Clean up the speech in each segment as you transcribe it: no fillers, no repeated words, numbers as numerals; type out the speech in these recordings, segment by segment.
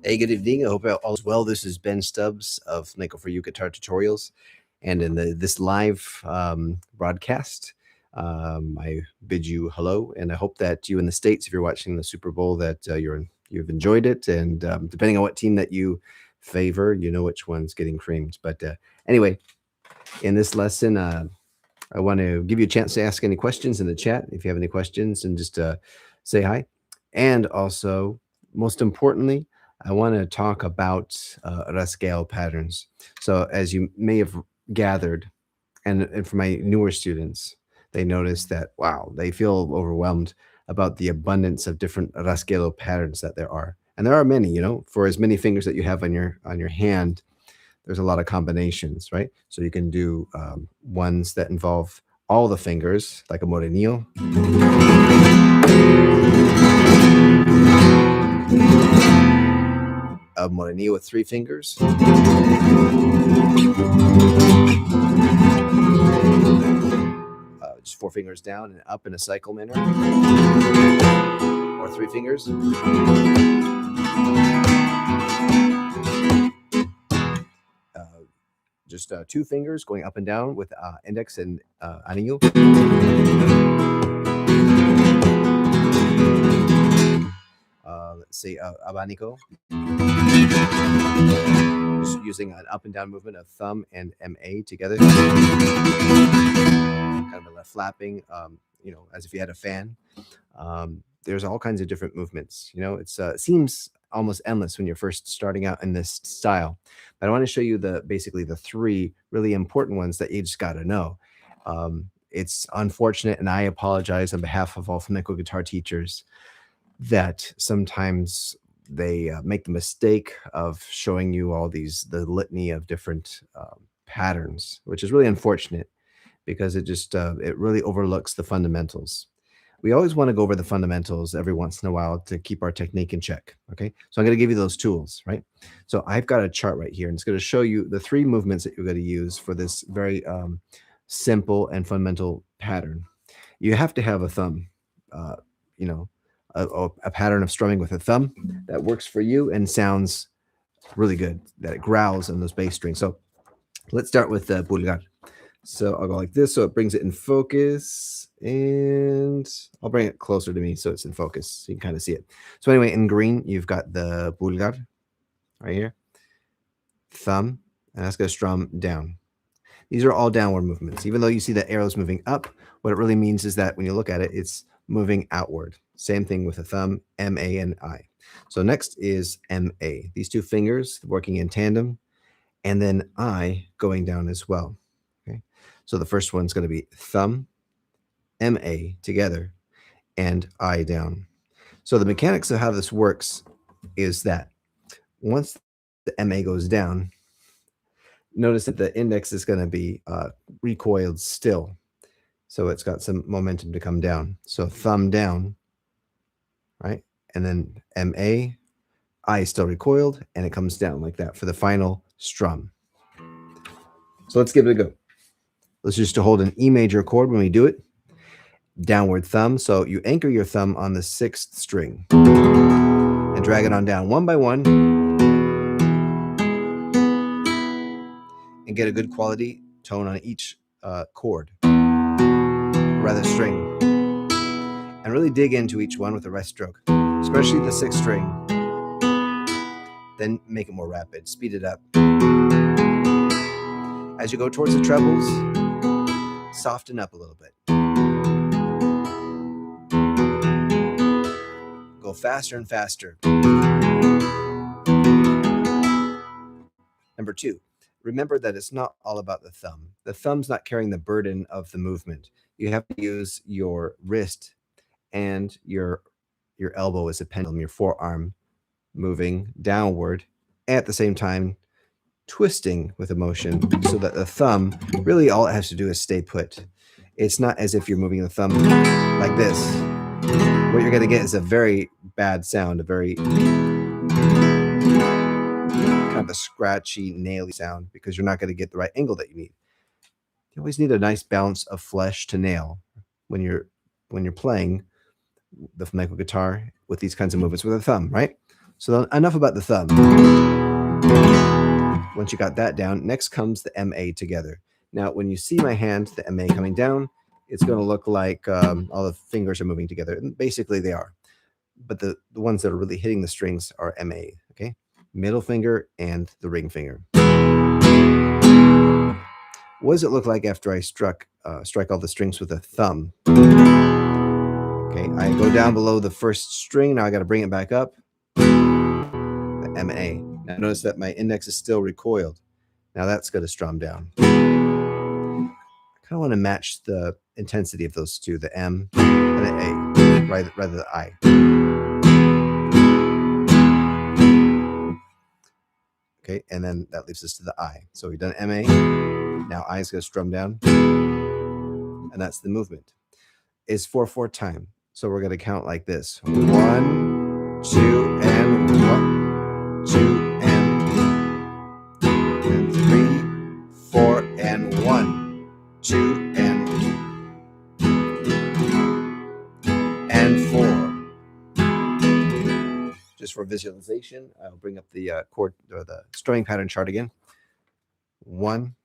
Hey, good evening. I hope all is well. This is Ben Stubbs of Flamenco for You Guitar Tutorials. And in this live broadcast, I bid you hello. And I hope that you in the States, if you're watching the Super Bowl, that you've enjoyed it. And depending on what team that you favor, you know which one's getting creamed. But anyway, in this lesson, I want to give you a chance to ask any questions in the chat. If you have any questions, and just say hi. And also, most importantly, I want to talk about rasgueado patterns. So as you may have gathered, and for my newer students, they notice that, wow, they feel overwhelmed about the abundance of different rasgueado patterns that there are. And there are many, for as many fingers that you have on your hand, there's a lot of combinations, right? So you can do ones that involve all the fingers, like a morenillo. A morenillo with 3 fingers. Just 4 fingers down and up in a cycle manner. Or 3 fingers. Just 2 fingers going up and down with index and anillo. Let's say abanico. Just using an up and down movement of thumb and MA together. Kind of a flapping, as if you had a fan. There's all kinds of different movements. It seems almost endless when you're first starting out in this style. But I want to show you basically the 3 really important ones that you just got to know. It's unfortunate, and I apologize on behalf of all flamenco guitar teachers, that sometimes they make the mistake of showing you all the litany of different patterns, which is really unfortunate because it really overlooks the fundamentals. We always want to go over the fundamentals every once in a while to keep our technique in check, okay? So I'm going to give you those tools, right? So I've got a chart right here, and it's going to show you the 3 movements that you're going to use for this very simple and fundamental pattern. You have to have a thumb, a pattern of strumming with a thumb that works for you and sounds really good, that it growls on those bass strings. So let's start with the pulgar. So I'll go like this, so it brings it in focus, and I'll bring it closer to me so it's in focus, so you can kind of see it. So anyway, in green, you've got the pulgar right here, thumb, and that's going to strum down. These are all downward movements. Even though you see the arrows moving up, what it really means is that when you look at it, it's moving outward. Same thing with the thumb, M, A, and I. So next is M, A. These 2 fingers working in tandem, and then I going down as well. Okay. So the first one's going to be thumb, M, A together, and I down. So the mechanics of how this works is that once the M, A goes down, notice that the index is going to be recoiled still. So it's got some momentum to come down. So thumb down, right? And then MA, I still recoiled, and it comes down like that for the final strum. So let's give it a go. Let's just hold an E major chord when we do it. Downward thumb. So you anchor your thumb on the 6th string and drag it on down one by one and get a good quality tone on each chord, rather string, and really dig into each one with a rest stroke, especially the 6th string. Then make it more rapid, speed it up. As you go towards the trebles, soften up a little bit. Go faster and faster. Number 2, remember that it's not all about the thumb. The thumb's not carrying the burden of the movement. You have to use your wrist and your elbow as a pendulum, your forearm moving downward, at the same time twisting with emotion, so that the thumb, really all it has to do is stay put. It's not as if you're moving the thumb like this. What you're going to get is a very bad sound, a very kind of a scratchy, naily sound, because you're not going to get the right angle that you need. You always need a nice balance of flesh to nail when you're playing the flamenco guitar with these kinds of movements with a thumb, right? So enough about the thumb. Once you got that down, next comes the MA together. Now, when you see my hand, the MA coming down, it's going to look like all the fingers are moving together. And basically, they are. But the ones that are really hitting the strings are MA, okay? Middle finger and the ring finger. What does it look like after I strike all the strings with a thumb? Okay, I go down below the first string. Now I got to bring it back up. The MA. Now notice that my index is still recoiled. Now that's going to strum down. I kind of want to match the intensity of those two, the M and the A, rather than the I. Okay, and then that leaves us to the I. So we've done MA. Now I is going to strum down, and that's the movement. It's 4/4 time. So we're going to count like this: 1, 2, and 1, 2, and 3, 4, and 1, 2, and 4. Just for visualization, I'll bring up the chord or the strumming pattern chart again. 1,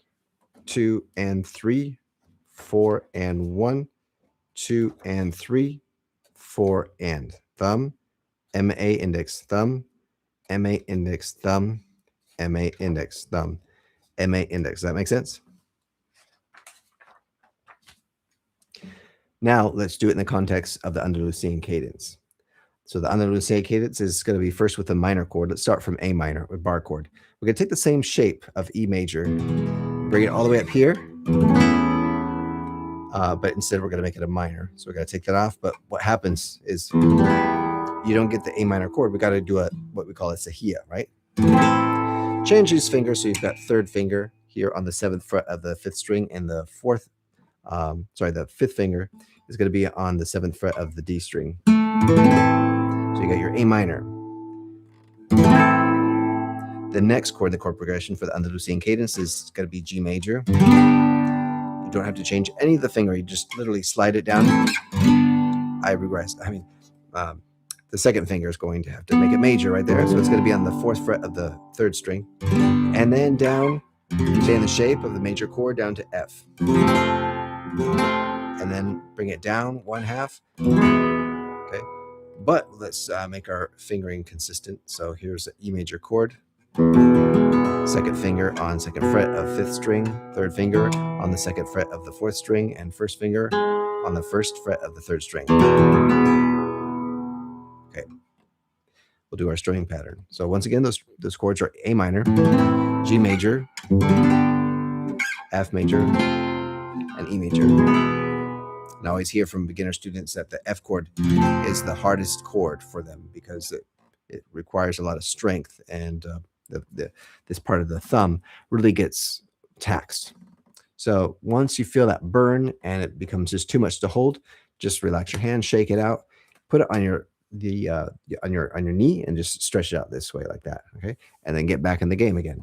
2, and 3, 4, and 1, 2, and 3, 4, and thumb, MA index, thumb, MA index, thumb, MA index, thumb, MA index. Does that make sense? Now let's do it in the context of the Andalusian cadence. So the Andalusian cadence is going to be first with a minor chord. Let's start from A minor with bar chord. We're going to take the same shape of E major, bring it all the way up here, but instead we're going to make it a minor. So we're going to take that off. But what happens is you don't get the A minor chord. We got to do what we call a sahia, right? Change these fingers so you've got third finger here on the 7th fret of the 5th string, and the the 5th finger is going to be on the 7th fret of the D string. So you got your A minor. The next chord, the chord progression for the Andalusian cadence, is going to be G major. You don't have to change any of the finger. You just literally slide it down. I regress. The second finger is going to have to make it major right there. So it's going to be on the 4th fret of the 3rd string. And then down, stay in the shape of the major chord down to F. And then bring it down 1/2. Okay. But let's make our fingering consistent. So here's the E major chord. 2nd finger on 2nd fret of 5th string, 3rd finger on the 2nd fret of the 4th string, and 1st finger on the 1st fret of the 3rd string. Okay. We'll do our strumming pattern. So once again, those chords are A minor, G major, F major, and E major. And I always hear from beginner students that the F chord is the hardest chord for them because it requires a lot of strength, and this part of the thumb really gets taxed. So once you feel that burn and it becomes just too much to hold, just relax your hand, shake it out, put it on your knee, and just stretch it out this way like that. Okay, and then get back in the game again.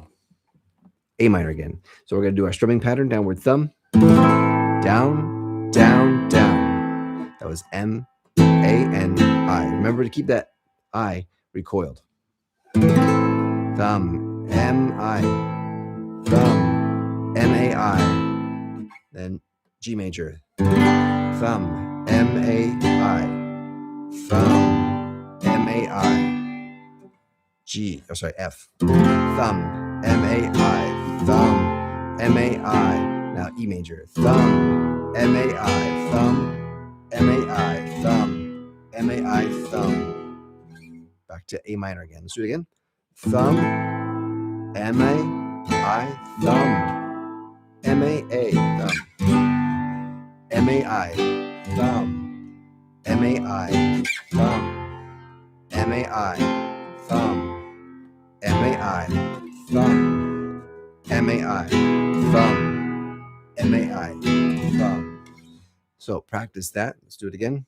A minor again. So we're going to do our strumming pattern: downward thumb, down, down, down. That was M, A, and I. Remember to keep that I recoiled. Thumb, M, I. Thumb, M, A, I. Then G major. Thumb, M, A, I. Thumb, M, A, I. F. Thumb, M, A, I. Thumb, M, A, I. Now E major. Thumb, M, A, I. Thumb, M, A, I. Thumb, M, A, I. Thumb. Back to A minor again. Let's do it again. Thumb, M, A, I. Thumb, M, A, thumb, M, A, I. Thumb, M, A, I. Thumb, M, A, I. Thumb, M, A, I. Thumb, M, A, I. Thumb, M, A, I. Thumb. So practice that. Let's do it again.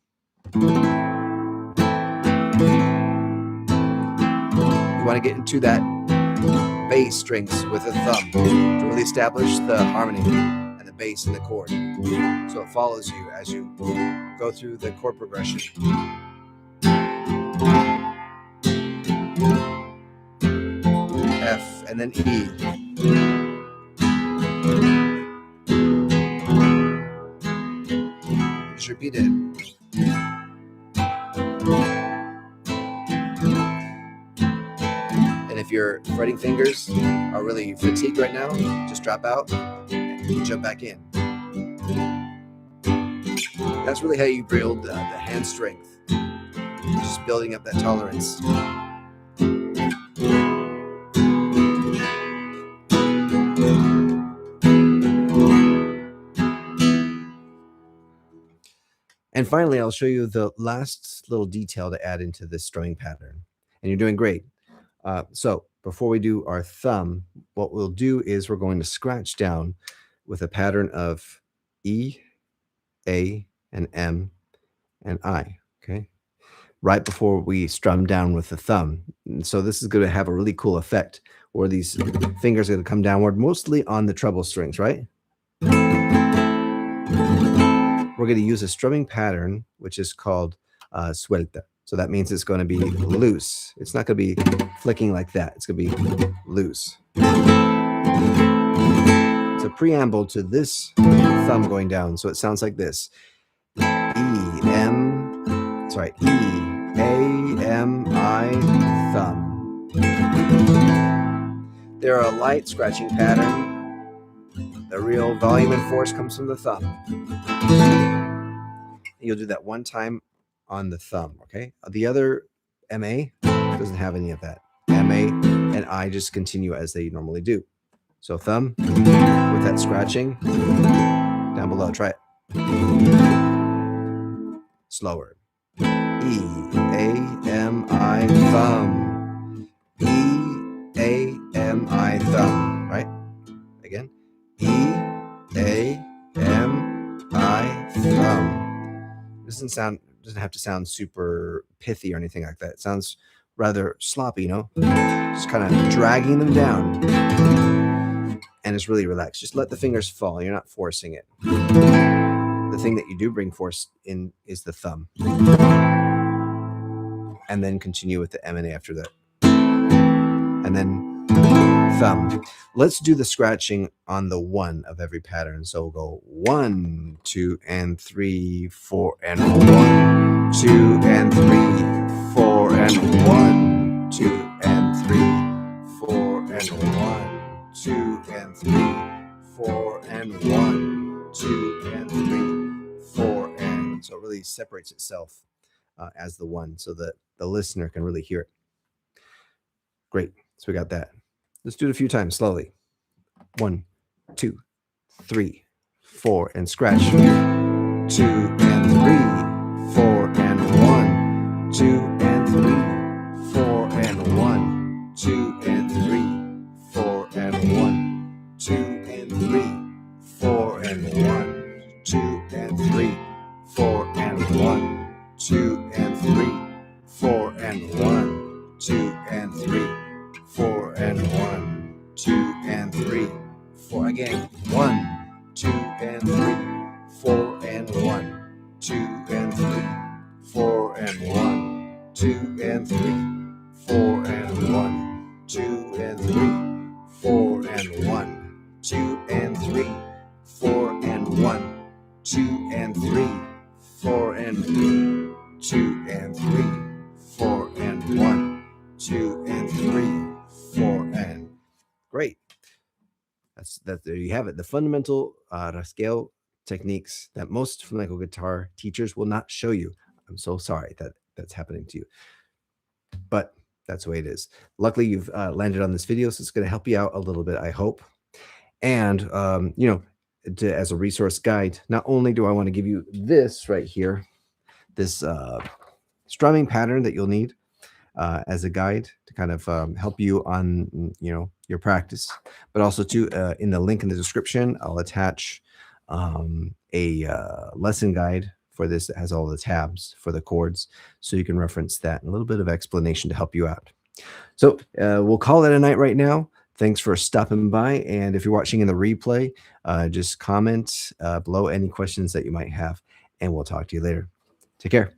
You want to get into that bass strings with a thumb to really establish the harmony and the bass in the chord. So it follows you as you go through the chord progression. and then E. Just repeat it. And if your fretting fingers are really fatigued right now, just drop out and jump back in. That's really how you build the hand strength. Just building up that tolerance. And finally, I'll show you the last little detail to add into this strumming pattern. And you're doing great. So before we do our thumb, what we'll do is we're going to scratch down with a pattern of E, A, and M, and I, okay? Right before we strum down with the thumb. And so this is going to have a really cool effect where these fingers are going to come downward, mostly on the treble strings, right? We're going to use a strumming pattern, which is called suelta. So that means it's going to be loose. It's not going to be flicking like that. It's going to be loose. It's a preamble to this thumb going down. So it sounds like this. E, M, sorry, E, A, M, I, thumb. They're a light scratching pattern. The real volume and force comes from the thumb. You'll do that one time on the thumb, okay? The other MA doesn't have any of that. MA and I just continue as they normally do. So thumb with that scratching down below. Try it. Slower. E, A, M, I, thumb. E, A, M, I, thumb. Right? Again. E, A, M, I, thumb. Doesn't have to sound super pithy or anything like that. It sounds rather sloppy, you know? Just kind of dragging them down. And it's really relaxed. Just let the fingers fall. You're not forcing it. The thing that you do bring force in is the thumb. And then continue with the M and A after that. And then thumb. Let's do the scratching on the one of every pattern. So we'll go 1, 2, and 3, 4, and 1, 2, and 3, 4, and 1, 2, and 3, 4, and 1, 2, and 3, 4, and 1, 2, and 3, 4, and so it really separates itself as the one, so that the listener can really hear it. Great. So we got that. Let's do it a few times slowly. 1, 2, 3, 4, and scratch. 2 and 3, 4 and 1, 2 and 3, 4 and 1, 2 and 3, 4 and 1, 2 and 3, 4 and 1, 2 and 3, 4 and 1, 2 and 3, 4 and 1, 2 and 3, 4 and 1, 2 and 3, 4 again. 1, 2 and 3, 4 and 1, 2 and 3, 4 and 1, 2 and 3, 4 and 1, 2 and 3, 4 and 1, 2 and 3, 4 and 1, 2 and 3, 4 and 2 and 3, 4 and 1, 2 and 3, 4 and great. That. There you have it. The fundamental rasgueado techniques that most flamenco guitar teachers will not show you. I'm so sorry that that's happening to you, but that's the way it is. Luckily, you've landed on this video, so it's going to help you out a little bit, I hope. And you know, as a resource guide, not only do I want to give you this right here, this strumming pattern that you'll need as a guide to kind of help you on, you know, your practice, but also too in the link in the description, I'll attach a lesson guide for this that has all the tabs for the chords, so you can reference that and a little bit of explanation to help you out. So we'll call it a night right now. Thanks for stopping by, and if you're watching in the replay, just comment below any questions that you might have, and we'll talk to you later. Take care.